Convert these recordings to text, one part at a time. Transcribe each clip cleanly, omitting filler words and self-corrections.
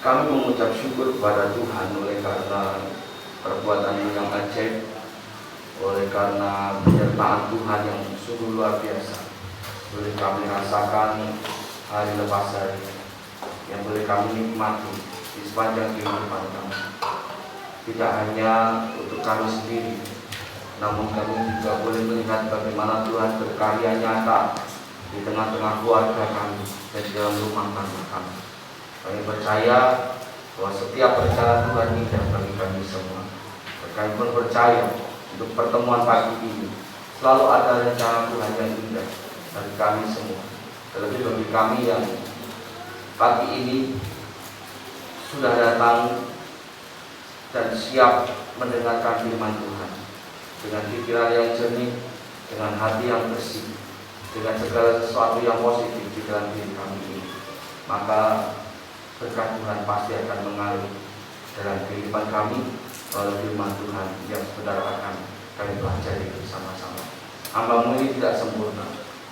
Kami mengucap syukur kepada Tuhan oleh karena perbuatan yang ajaib, oleh karena penyertaan Tuhan yang sungguh luar biasa. Boleh kami rasakan hari lepas hari, yang boleh kami nikmati di sepanjang kehidupan kami. Tidak hanya untuk kami sendiri, namun kami juga boleh melihat bagaimana Tuhan berkarya nyata di tengah-tengah keluarga kami dan di dalam rumah tangga kami. Kami percaya bahwa setiap rencana Tuhan indah bagi kami semua. Kami pun percaya untuk pertemuan pagi ini selalu ada rencana Tuhan yang indah bagi kami semua. Terlebih bagi kami yang pagi ini sudah datang dan siap mendengarkan firman Tuhan dengan pikiran yang jernih, dengan hati yang bersih, dengan segala sesuatu yang positif di dalam diri kami ini. Maka berkat Tuhan pasti akan mengalir dalam kehidupan kami oleh firman Tuhan yang sebentar akan kami pelajari bersama-sama. Hamba-Mu ini tidak sempurna,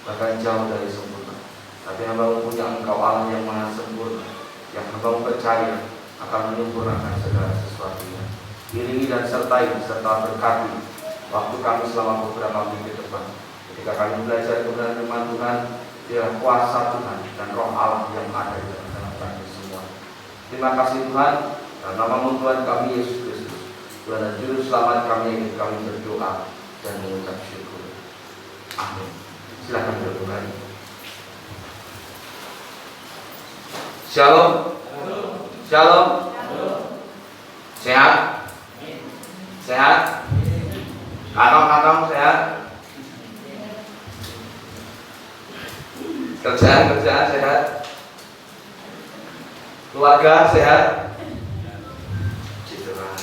bahkan jauh dari sempurna, tapi hamba-Mu punya Engkau Allah yang maha sempurna, yang hamba-Mu percaya akan menyempurnakan segala sesuatunya. Iringi dan sertai serta berkati waktu kami selama beberapa minggu ke depan. Ketika kami belajar kebenaran firman Tuhan, biarlah kuasa Tuhan dan Roh Allah yang ada di dalam kami semua. Terima kasih Tuhan, dalam nama Tuhan kami Yesus Kristus, Tuhan dan Juru Selamat kami berdoa dan mengucap syukur. Amin. Silakan duduk kembali. Shalom. Shalom. Sehat? Sehat? Kantong sehat? Kerjaan sehat? Keluarga sehat? Cedera.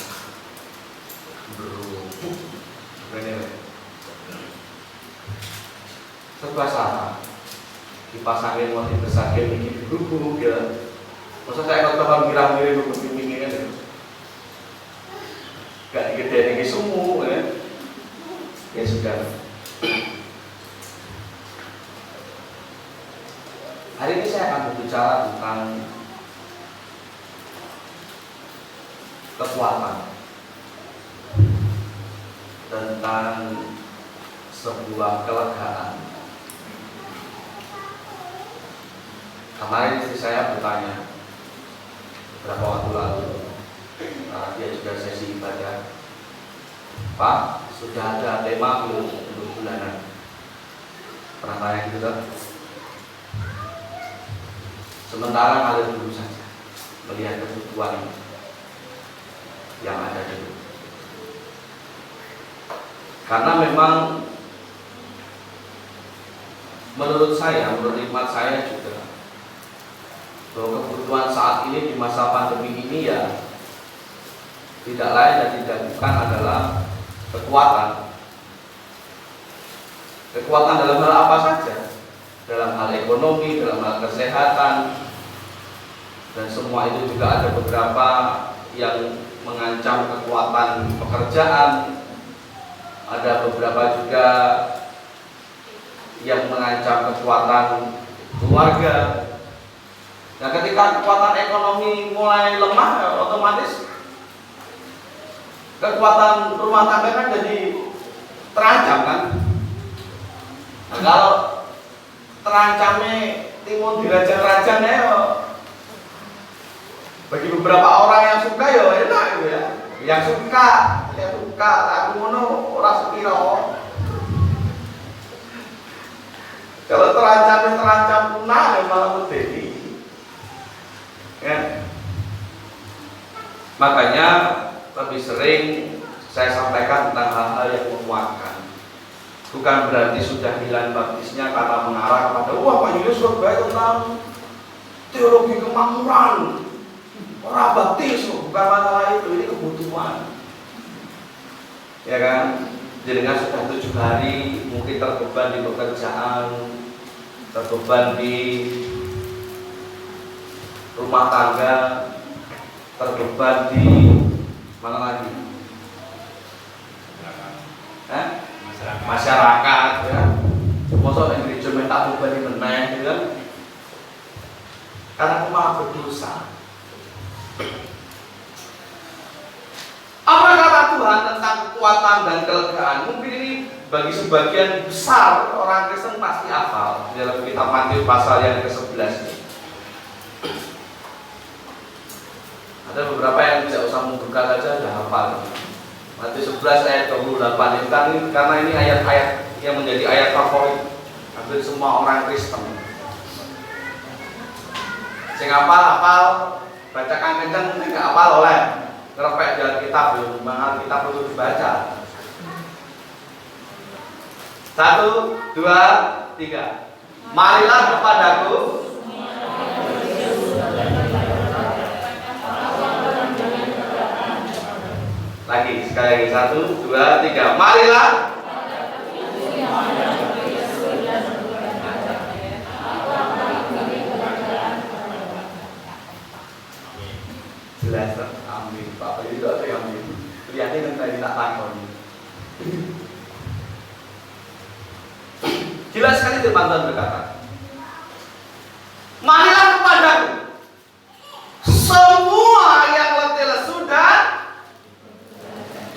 Serba salah. Dipasangin mau dibesarkan ini buru-buru ya. Masa saya kalau girang-giring begini-begini kan? Gak digedein lagi sumu ya. Ya sudah. Hari ini saya akan berbicara tentang kekuatan, tentang sebuah kelegaan. Kemarin istri saya bertanya beberapa waktu lalu, dia juga sesi ibadah, Pak, sudah ada tema belum untuk bulanan? Pernah tanya gitu kan? Sementara ngalir dulu saja, melihat kebutuhan yang ada dulu. Karena memang menurut hikmat saya juga, bahwa kebutuhan saat ini di masa pandemi ini ya tidak lain dan tidak bukan adalah kekuatan. Kekuatan dalam hal apa saja? Dalam hal ekonomi, dalam hal kesehatan, dan semua itu juga ada beberapa yang mengancam kekuatan pekerjaan, ada beberapa juga yang mengancam kekuatan keluarga. Nah, ketika kekuatan ekonomi mulai lemah, otomatis kekuatan rumah tangga kan jadi terancam kan. Nah, kalau terancamnya timun dirajang-rajang ya, bagi beberapa orang yang suka ya enak gitu ya. Yang suka, aku ngono ora sekira. Kalau terancam punah ya malah medeni. Ya. Makanya lebih sering saya sampaikan tentang hal-hal yang menguatkan. Bukan berarti sudah hilang baptisnya karena mengarah kepada Pak Julius berbaik tentang teologi kemakmuran. Orang baptis bukan masalah itu, ini kebutuhan. Ya kan? Jenengan sudah 7 hari mungkin terbeban di pekerjaan, terbeban di rumah tangga, terbeban di mana lagi? Masyarakat ya. Masa yang gereja minta beban di meneh gitu kan? Karena aku malah berdosa. Apa kata Tuhan tentang kekuatan dan kelegaan? Mungkin ini bagi sebagian besar orang Kristen pasti hafal dalam kitab Matius pasal yang ke-11 ini. Ada beberapa yang tidak usah membuka saja sudah hafal. Matius 11 ayat 28 ini karena ini ayat-ayat yang menjadi ayat favorit hampir semua orang Kristen. Sing hafal bacakan kencang, sing gak hafal oleh ngerepek di Alkitab, belum kita perlu dibaca. 1, 2, 3. Marilah kepadaku. Lagi, sekali lagi. 1, 2, 3. Marilah. Jelas, amin. Pak itu ada yang amin. Lihatnya yang tadi tak takon. Jelas sekali firman Tuhan berkata, marilah kepadaku semua yang letih lesu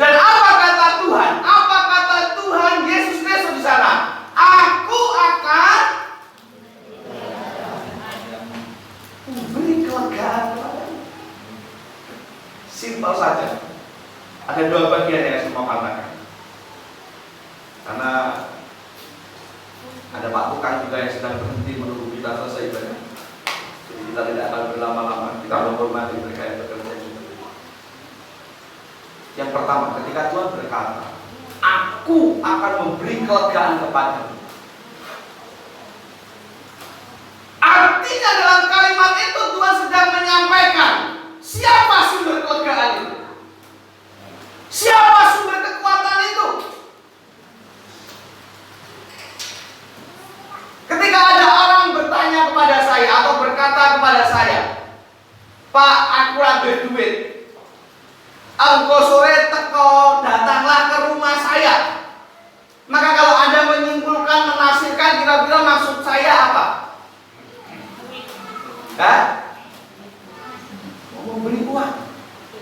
dan apa kata Tuhan? Apa kata Tuhan Yesus Kristus di sana? Aku akan memberi kelegaan kepadamu. Simpel saja. Ada dua bagian yang saya mau katakan. Karena ada Pak Tukang juga yang sedang berhenti menunggu kita selesai ibadah. Jadi kita tidak akan berlama-lama. Kita menghormati mereka yang bekerja juga. Yang pertama, ketika Tuhan berkata, aku akan memberi kelegaan kepadamu. Artinya dalam kalimat itu Tuhan sedang menyampaikan siapa sumber kelegaan itu? Siapa sumber kekuatan itu? Ketika ada orang bertanya kepada saya atau berkata kepada saya, Pak, aku ada duit, engko sore teko datanglah ke rumah saya. Maka kalau Anda menyimpulkan, menafsirkan, kira-kira maksud saya apa? Mau memberi uang.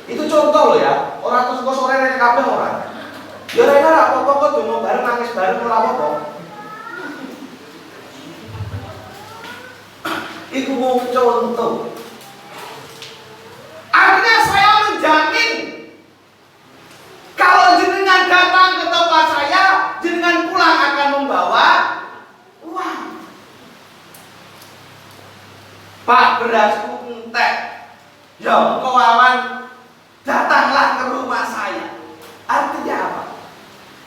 Itu contoh loh ya. Orang terus kok sore nek kabeh orang. Ya ora apa-apa kok donga bareng nangis bareng ora apa-apa. Itu mau contoh. Artinya saya menjamin kalau jenengan datang ke tempat saya, jenengan pulang akan membawa uang. Pak, berasku entek. Ya, engkau awan datanglah ke rumah saya. Artinya apa?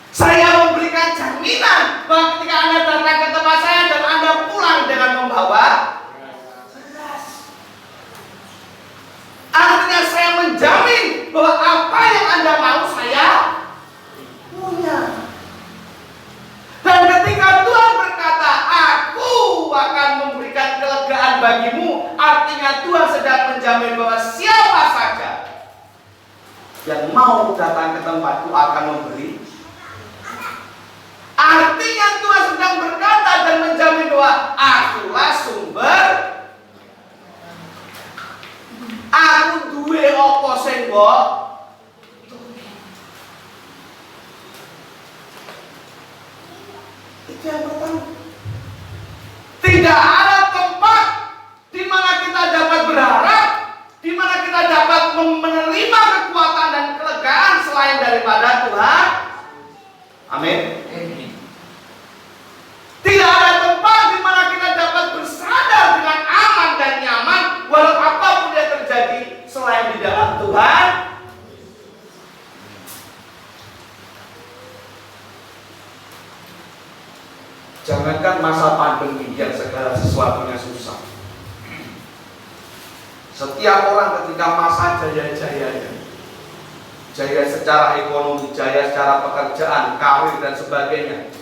Saya memberikan jaminan bahwa ketika Anda datang ke tempat saya dan Anda pulang dengan membawa beras. Artinya saya menjamin bahwa apa yang Anda mau saya punya. Dan ketika Tuhan berkata, aku akan memberikan kelegaan bagimu, artinya Tuhan sedang menjamin bahwa siapa saja yang mau datang ke tempatku akan memberi. Artinya Tuhan sedang berkata dan menjamin bahwa akulah sumber. Aku duwe apa sing mbok. Itu yang pertama. Tidak ada tempat di mana kita dapat berharap, di mana kita dapat menerima kekuatan dan kelegaan selain daripada Tuhan. Amin. Tidak ada tempat di mana kita dapat bersandar dengan aman dan nyaman walau apapun yang terjadi selain di dalam Tuhan. Jangankan masa pandemi yang segala sesuatunya susah. Setiap orang ketika masa jaya-jayanya, jaya secara ekonomi, jaya secara pekerjaan, karir dan sebagainya,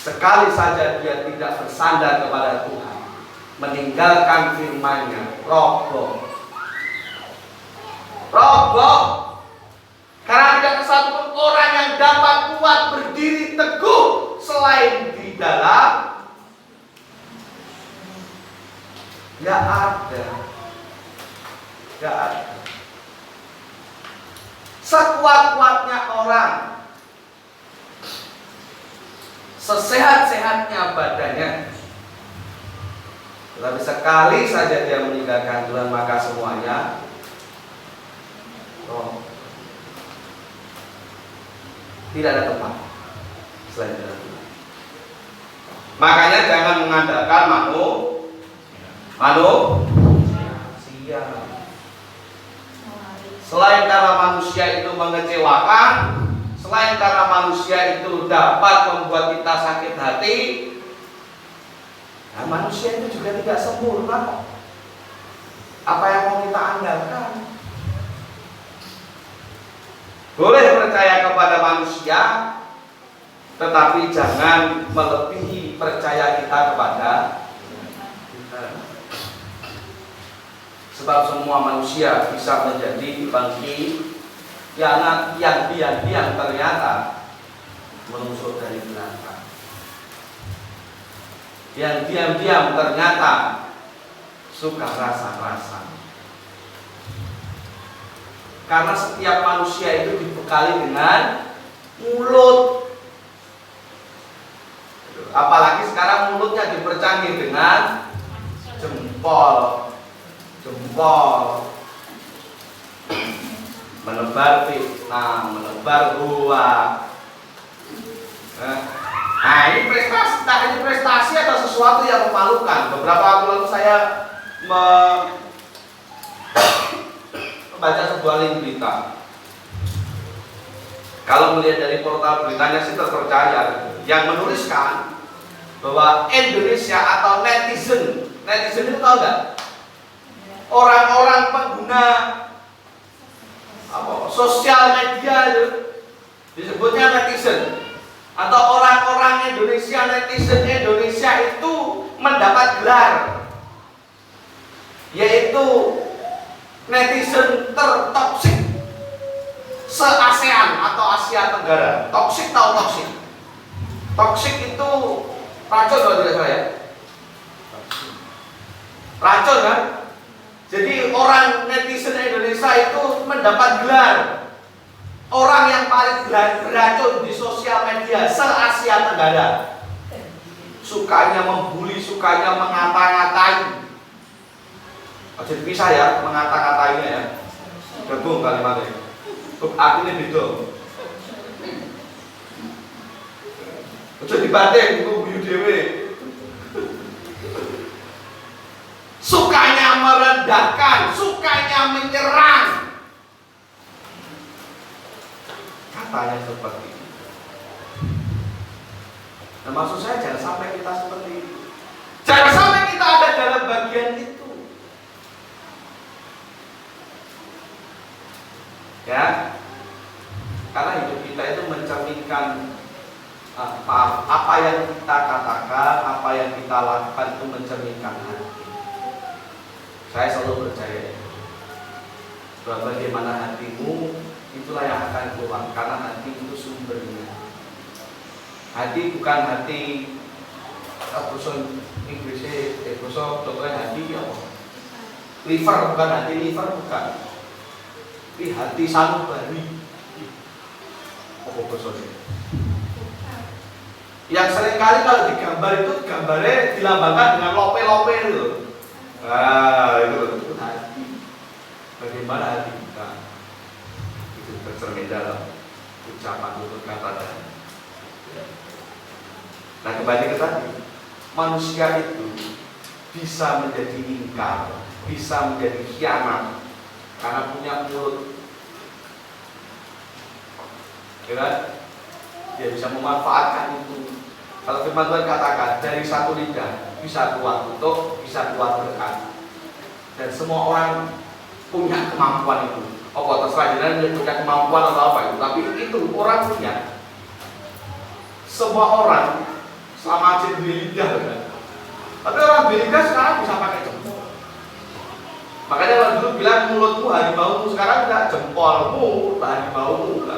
sekali saja dia tidak bersandar kepada Tuhan, meninggalkan firman-Nya, roboh. Karena tidak satu orang yang dapat kuat berdiri teguh selain di dalam. Tidak ada. Gak ada. Sekuat-kuatnya orang, sesehat-sehatnya badannya, tetapi sekali saja dia meninggalkan Tuhan, maka semuanya tidak ada tempat selain dalam Tuhan. Makanya jangan mengandalkan manusia. Selain karena manusia itu mengecewakan, selain karena manusia itu dapat membuat kita sakit hati, nah, manusia itu juga tidak sempurna. Apa yang mau kita andalkan? Boleh percaya kepada manusia, tetapi jangan melebihi percaya kita kepada Tuhan. Sebab semua manusia bisa menjadi bangkit yang diam-diam ternyata menusuk dari belakang. Yang diam-diam ternyata suka rasa-rasa. Karena setiap manusia itu dibekali dengan mulut. Apalagi sekarang mulutnya dipercanggih dengan jempol. Menebar fitnah, menebar hoax. Nah, ini prestasi atau sesuatu yang memalukan. Beberapa waktu lalu saya membaca sebuah link berita. Kalau melihat dari portal beritanya sih terpercaya, yang menuliskan bahwa Indonesia atau netizen itu tahu nggak? Orang-orang pengguna sosial media itu disebutnya netizen, atau orang-orang Indonesia, netizen Indonesia itu mendapat gelar yaitu netizen tertoksik se-ASEAN atau Asia Tenggara. Toksik tahu toksik? Toksik itu racun kalau tidak salah ya. Racun kan? Jadi orang netizen Indonesia itu mendapat gelar orang yang paling beracun di sosial media se-Asia Tenggara. Sukanya membuli, sukanya mengata-ngatai. Jadi bisa ya mengata-ngatainya ya. Gabung kalimatnya. Artinya beda. Ojo dibatin, iku guyu dhewe. Sukanya merendahkan, sukanya menyerang. Katanya seperti itu. Nah, maksud saya jangan sampai kita seperti itu. Jangan sampai kita ada dalam bagian itu. Ya, karena hidup kita itu mencerminkan apa yang kita katakan, apa yang kita lakukan itu mencerminkan hati. Saya selalu percaya bahwa bagaimana hatimu itulah yang akan keluar, karena hati itu sumbernya. Hati bukan hati bahasa Inggrisnya, bahasa dokternya hati apa? Liver bukan hati liver bukan. Tapi hati sanubari. Apa bahasanya? Yang seringkali kalau digambar itu gambarnya dilambangkan dengan lope-lope itu. Nah, itu hati. Bagaimana hati kita itu tercermin dalam ucapan, tutur kata dan. Nah, kembali ke tadi, manusia itu bisa menjadi ingkar, bisa menjadi khianat karena punya mulut. Ya kan? Dia bisa memanfaatkan itu. Kalau firman Tuhan katakan dari satu lidah bisa keluar kutuk, bisa keluar berkat. Dan semua orang punya kemampuan itu. Oh, terserah dia punya kemampuan atau apa itu, tapi itu orang punya. Semua orang selama aja beli lidah kan. Tapi orang beli lidah sekarang bisa pakai jempol. Makanya kalau dulu bilang mulutmu harimaumu, sekarang tidak, jempolmu harimaumu.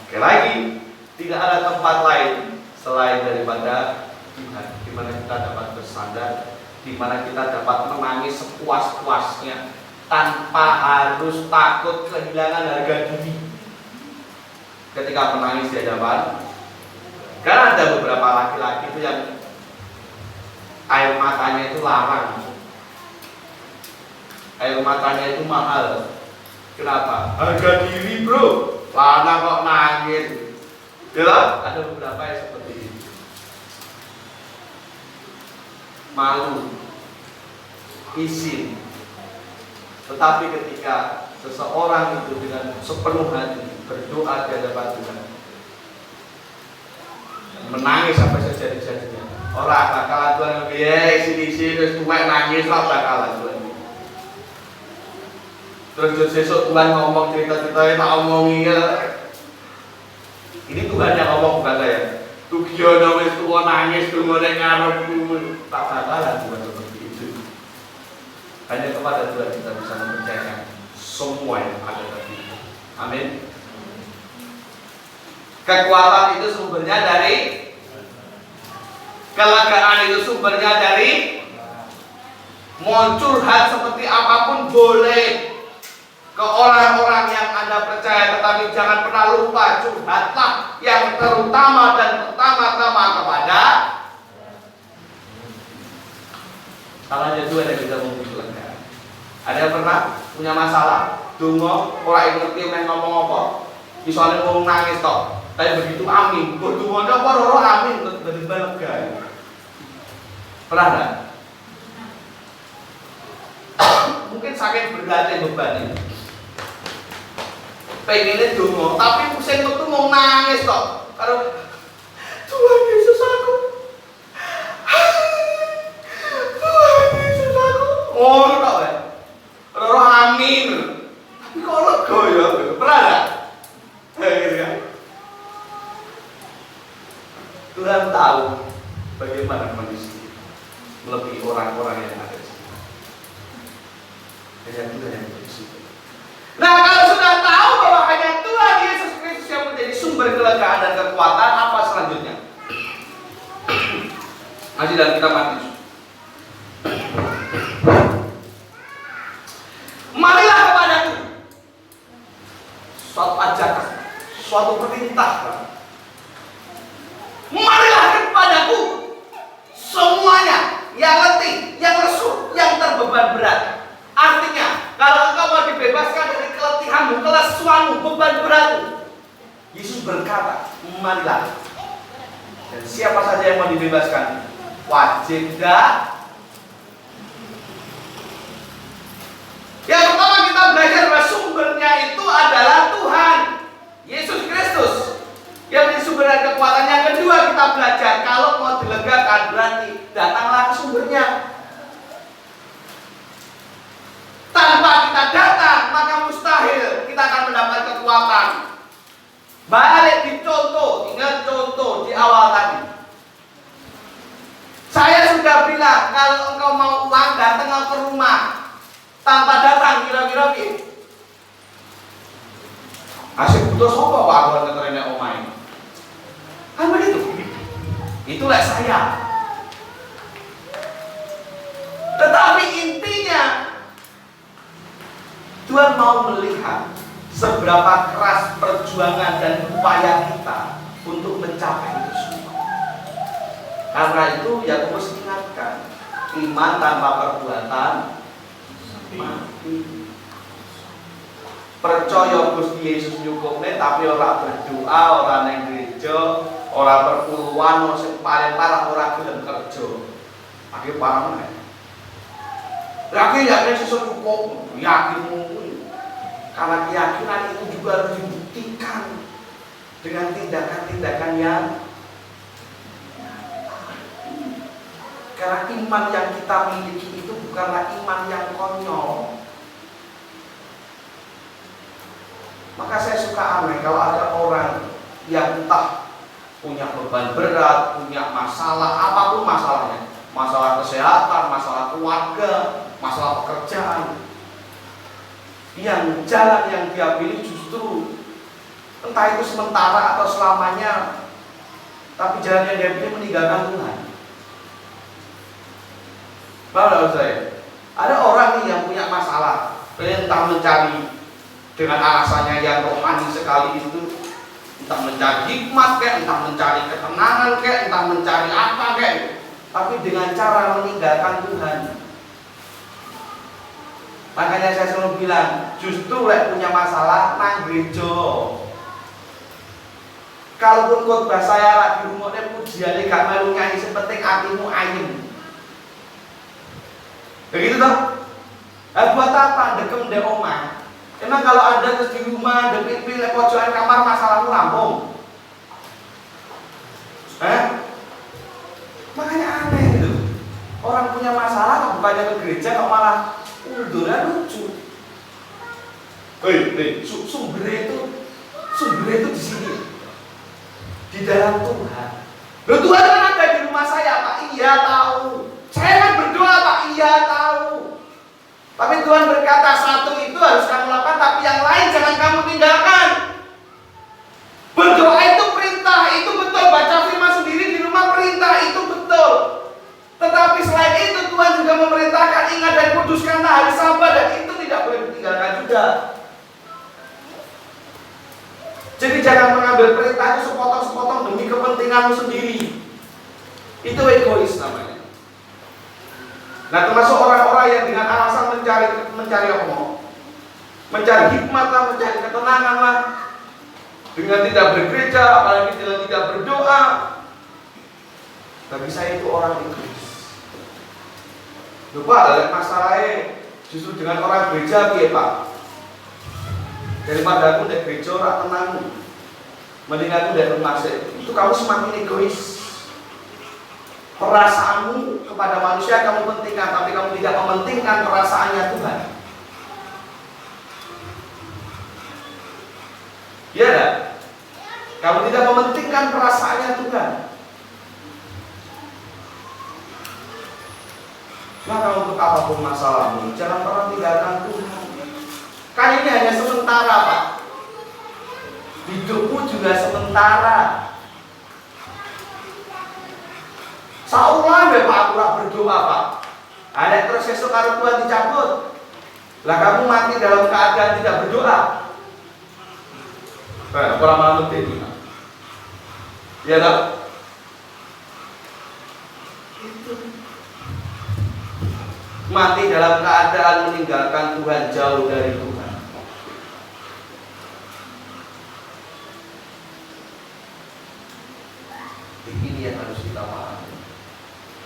Sekali lagi, tidak ada tempat lain selain daripada Tuhan di mana kita dapat bersandar, di mana kita dapat menangis sepuas-puasnya tanpa harus takut kehilangan harga diri ketika menangis di hadapan. Karena ada beberapa laki-laki itu yang air matanya itu larang, air matanya itu mahal. Kenapa? Harga diri bro, lanang kok nangis. Ya, ada beberapa yang seperti ini. Malu, izin. Tetapi ketika seseorang itu dengan sepenuh hati berdoa di hadapan Tuhan, menangis sampai sejadi-jadinya, orang bakalan Tuhan biaya isi-isi terus Tuhan nangis lah bakalan Tuhan. Terus besok Tuhan ngomong cerita-ceritanya tak omongin ya. Ini Tuhan yang ngomong bukan saya. Tugiono wis tuwa nangis dungane ngarepku, tak bakalan Tuhan seperti itu. Hanya kepada Tuhan kita bisa mempercayakan semua yang ada tadi. Amin. Kekuatan itu sumbernya dari, kelegaan itu sumbernya dari, mau curhat seperti apapun boleh ke orang-orang yang Anda percaya, tetapi jangan pernah lupa curhatlah yang terutama dan pertama-tama kepada Allah. Tuhan yang bisa memberi kelegaan. Ada yang pernah punya masalah, dungo, orang yang ngerti yang ngomong apa, misalnya mau nangis toh, tapi begitu amin, berdungonya apa roro amin, dari lega. Pernah enggak? Mungkin sakit berat beban ini. Pengennya dungo, tapi musim itu mau nangis toh. Kalau Tuhan Yesus aku, Tuhan Yesus aku, oh tau ya, roro amin. Tapi kok lega ya? Pernah enggak? Gitu kan? Tuhan tahu bagaimana manusia melebihi orang-orang yang ada di sini. Hanya Tuhan yang bersih. Nah, kalau sudah tahu bahwa hanya Tuhan Yesus Kristus yang menjadi sumber kelegaan dan kekuatan, apa selanjutnya? Masih dalam kitab Matius. Marilah kepadaku. Suatu ajakan, suatu perintah. Marilah kepadaku semuanya yang letih, yang lesu, yang terbeban berat. Artinya, kalau engkau mau dibebaskan dari keletihanmu, kelesuanmu, beban beratmu, Yesus berkata, marilah. Dan siapa saja yang mau dibebaskan, wajib dah. Yang pertama kita belajar bahwa sumbernya itu adalah Tuhan Yesus Kristus yang menjadi sumber dan kekuatan. Yang kedua kita belajar kalau mau dilegakan berarti datanglah ke sumbernya. Tanpa kita datang, maka mustahil kita akan mendapat kekuatan. Balik di contoh, ingat contoh di awal tadi. Saya sudah bilang, kalau engkau mau uang, datang ke rumah. Tanpa datang, kira-kira gitu. Asik butuh sopo Pak Aguan keterennya omai. Kan begitu. Itulah saya. Tetapi intinya, Tuhan mau melihat seberapa keras perjuangan dan upaya kita untuk mencapai itu semua. Karena itu Yakobus ingatkan, iman tanpa perbuatan mati. Percaya Gusti Yesus nyukupne tapi ora berdoa, ora nang gereja, ora perpuluhan, sing paling parah ora gelem kerja. Akhir parah meneh. Lagi yakin sesuatu cukup, yakinmu. Karena keyakinan itu juga harus dibuktikan dengan tindakan-tindakan yang karena iman yang kita miliki itu bukanlah iman yang konyol. Maka saya suka aneh kalau ada orang yang entah punya beban berat, punya masalah, apapun masalahnya, masalah kesehatan, masalah keluarga, masalah pekerjaan, yang jalan yang dia pilih justru entah itu sementara atau selamanya, tapi jalan yang dia pilih meninggalkan Tuhan. Paham saya? Ada orang nih yang punya masalah, entah mencari dengan alasannya yang rohani sekali itu, entah mencari hikmat kayak, entah mencari ketenangan kayak, entah mencari apa kayak, tapi dengan cara meninggalkan Tuhan. Makanya saya selalu bilang, justru lek punya masalah nang gereja. Kalaupun khotbah saya lagi rumahnya pujiannya gak melu nyanyi, sepenting hatimu ayem. Begitu toh? Buat apa? Dekem de omah. Emang kalau ada terus di rumah, depit-pit, pojokan kamar, masalahmu rampung. Makanya aneh gitu. Orang punya masalah, bukannya ke gereja, kok malah uldurnya lucu. Sumbernya itu di sini, di dalam Tuhan. Loh, Tuhan kan ada di rumah saya, Pak. Iya tahu. Saya kan berdoa, Pak. Iya tahu. Tapi Tuhan berkata satu itu harus kamu lakukan, tapi yang lain jangan kamu tinggalkan. Berdoa itu perintah, itu betul. Baca firman sendiri di rumah perintah, itu betul. Tetapi selain itu Tuhan juga memerintahkan ingat dan kuduskanlah hari Sabat, dan itu tidak boleh ditinggalkan juga. Jadi jangan mengambil perintah itu sepotong-sepotong demi kepentinganmu sendiri. Itu egois namanya. Nah, termasuk orang-orang yang dengan alasan mencari apa? Mencari hikmat lah, mencari ketenangan lah, dengan tidak bergereja, apalagi dengan tidak berdoa. Bagi saya itu orang egois. Lupa ada masalahnya justru dengan orang gereja, ya Pak. Daripada aku di gereja orang tenang, mending aku di rumah saya. Itu kamu semakin egois. Perasaanmu kepada manusia kamu pentingkan, tapi kamu tidak mementingkan perasaannya Tuhan. Iya tak? Kamu tidak mementingkan perasaannya Tuhan. Maka untuk apapun masalahmu, jangan pernah tinggalkan Tuhan. Kan ini hanya sementara, Pak. Hidupmu juga sementara. Saulah Pak, aku berdoa, Pak. Ada terus esok kalau Tuhan dicabut. Lah kamu mati dalam keadaan tidak berdoa. Orang malam itu. Iya tak? Mati dalam keadaan meninggalkan Tuhan, jauh dari Tuhan. Ini yang harus kita pahami.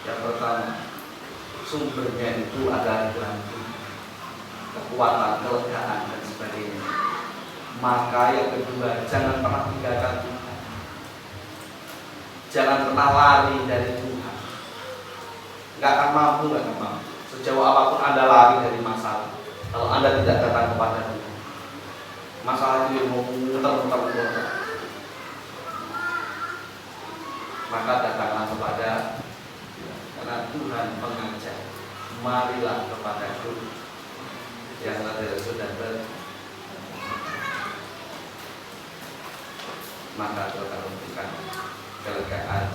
Yang pertama, sumbernya itu adalah Tuhan, kekuatan, kelegaan dan sebagainya. Maka yang kedua, jangan pernah tinggalkan Tuhan. Jangan pernah lari dari Tuhan. Nggak akan mampu. Sejauh apapun Anda lari dari masalah, kalau Anda tidak datang kepada Tuhan, masalah itu mau muter-muter. Maka datanglah kepada, karena Tuhan mengajak, marilah kepadaku yang ada sudah maka Tuhan memberikan kelegaan.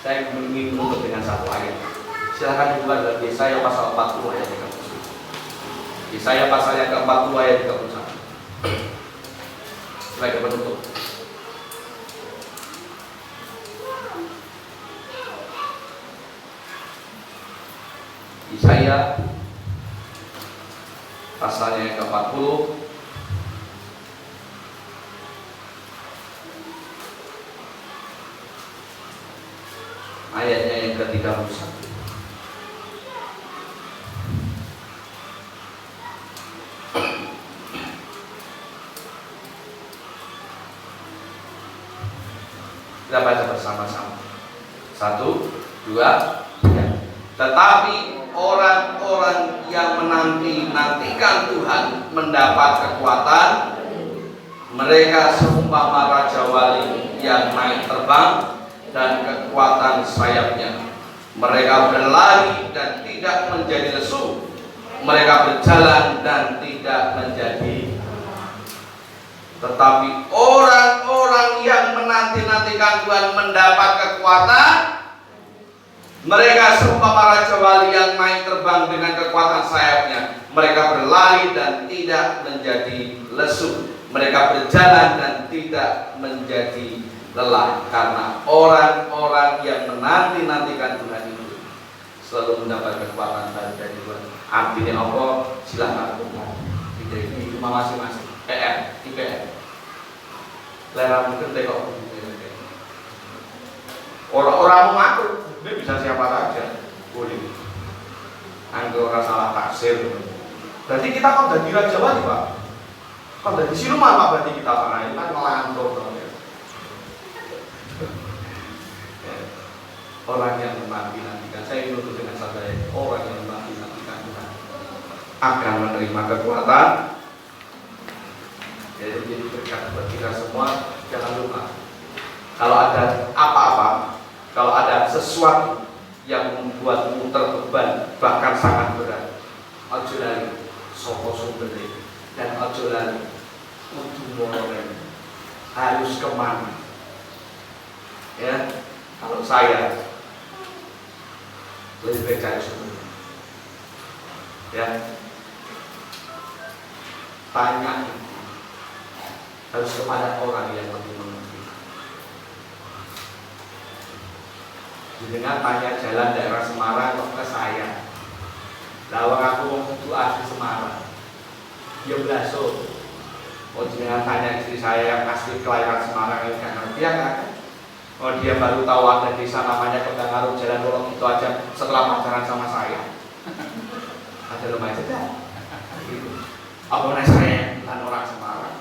Saya ingin menutup dengan satu ayat. Silakan dibuka dalam Yesaya pasal 40 ayat 31. Yesaya pasal yang ke-40 ayat 31. Sebagai penutup. Yesaya pasalnya yang ke-40 ayatnya yang ke-31. Kita baca bersama-sama. 1, 2, 3. Tetapi orang-orang yang menanti-nantikan Tuhan mendapat kekuatan. Mereka seumpama raja wali yang naik terbang dan kekuatan sayapnya. Mereka berlari dan tidak menjadi lesu. Mereka berjalan dan tidak menjadi. Tetapi orang-orang yang menanti-nantikan Tuhan mendapat kekuatan. Mereka seumpama raja wali yang naik terbang dengan kekuatan sayapnya. Mereka berlari dan tidak menjadi lesu. Mereka berjalan dan tidak menjadi lelah. Karena orang-orang yang menanti-nantikan Tuhan itu selalu mendapat kekuatan dari Tuhan. Artinya apa? Silahkan di rumah masing-masing. IPR. Lera mungkin tengok. Orang-orang mengaku ini bisa siapa saja, boleh. Anggo ora salah tafsir. Berarti kita kan dari Raja Wali, Pak. Kan dari siluman, Pak, berarti kita Pak. Ini kan ngelantur. Orang yang menanti-nantikan, saya menutup dengan sabda orang yang menanti-nantikan Tuhan akan menerima kekuatan. Jadi menjadi berkat buat kita semua. Jangan lupa, kalau ada apa-apa, kalau ada sesuatu yang membuatmu terbeban bahkan sangat berat, ojo lali sapa sumbere dan ojo lali kudu moren harus kemana. Ya, kalau saya lebih baik cari sumber. Ya, tanya harus kepada orang yang lebih mengerti. Dengan tanya jalan daerah Semarang kok ke saya. Lawang aku itu asli Semarang. Ya blaso. Oh jangan tanya istri saya yang asli kelahiran Semarang yang gak ngerti ya kan? Oh dia baru tahu ada desa namanya Kebangaru Jalan Wolong itu aja setelah pacaran sama saya. Ada lumayan saja. Apa namanya saya bukan orang Semarang,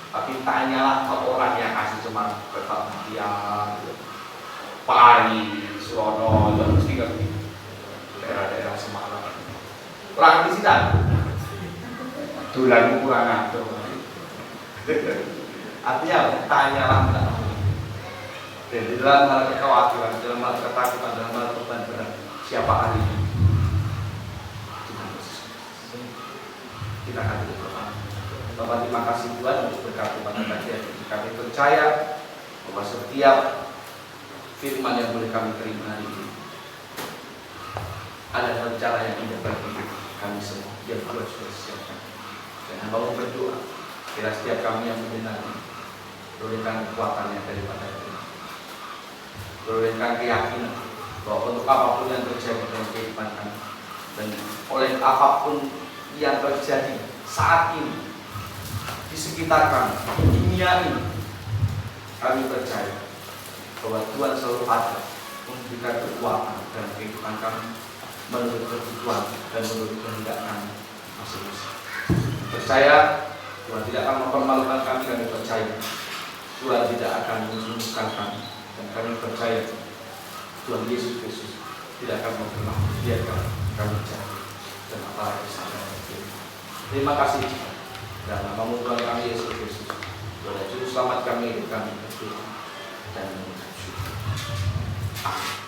tapi tanyalah ke orang yang asli Semarang, ke dia, Pak Ari, Surono, dan mesti ngerti daerah-daerah Semarang. Kurang di sini, dulanmu kurang ngatur. Artinya tanyalah enggak. Dan di dalam hal kekhawatiran, dalam hal ketakutan, dalam hal beban berat, siapa ahlinya? Tuhan Yesus. Kita akan berdoa. Bapak terima kasih Tuhan untuk berkat pada pagi hari ini. Kami percaya bahwa setiap firman yang boleh kami terima hari ini ada rencana yang indah bagi kami semua yang Tuhan sudah siapkan. Dan hamba berdoa kira setiap kami yang mendengar berikan kekuatannya daripada Tuhan, berikan keyakinan bahwa untuk apapun yang terjadi dalam kehidupan kami dan oleh apapun yang terjadi saat ini di sekitar kami, di dunia ini, kami percaya bahwa Tuhan selalu ada memberikan kekuatan dalam kehidupan kami menurut kebutuhan dan menurut kehendak kami masing-masing. Percaya Tuhan tidak akan mempermalukan kami percaya Tuhan tidak akan menjatuhkan kami, dan kami percaya Tuhan Yesus Kristus tidak akan membiarkan kami jatuh dan apalagi sampai akhir. Terima kasih dan namamu Tuhan kami Yesus Kristus, Tuhan Juru Selamat kami, hidup kami berdoa dan mengucap syukur. Amin.